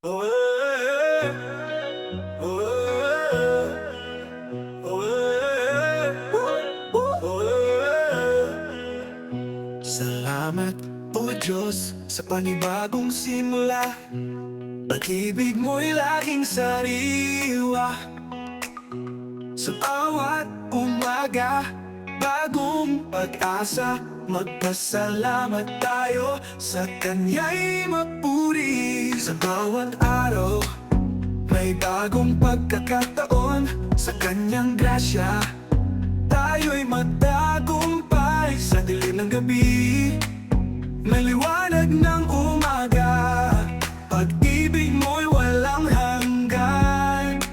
Oh, eh, oh, eh, oh, eh, oh, eh. Salamat, O Diyos, sa panibagong simula. Pag-ibig mo'y laging sariwa. Sa bawat umaga, bagong pag-asa. Magpasalamat tayo, sa Kanya'y mapuri. Sa bawat araw, may bagong pagkakataon. Sa Kanyang grasya, tayo'y magtagumpay. Sa dilim ng gabi, may liwanag ng umaga. Pag-ibig mo'y walang hanggan.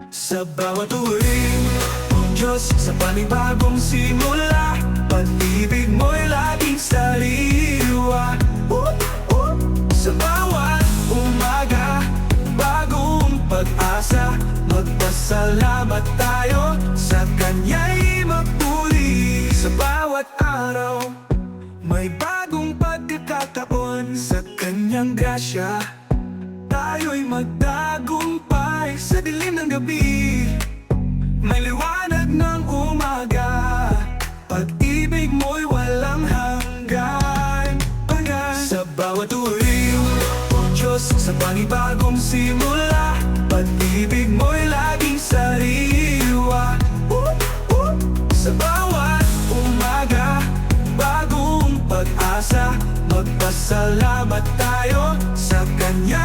Sa bawat tuwing, O Diyos, sa panibagong simula. Pag-ibig mo'y laging sariwa. Sa bawat umaga, bagong pag-asa. Magpasalamat tayo, sa Kanya'y mapuri. Sa bawat araw, may bagong pagkakataon. Sa Kanyang grasya, tayo'y magtagumpay. Sa dilim ng gabi, may liwanag ng umaga. Pag-ibig mo'y walang hanggan. Sa bawat tuwing, O Diyos, sa panibagong simula. Pag-ibig mo'y laging sariwa. Sa bawat umaga, bagong pag-asa. Magpasalamat tayo, sa Kanya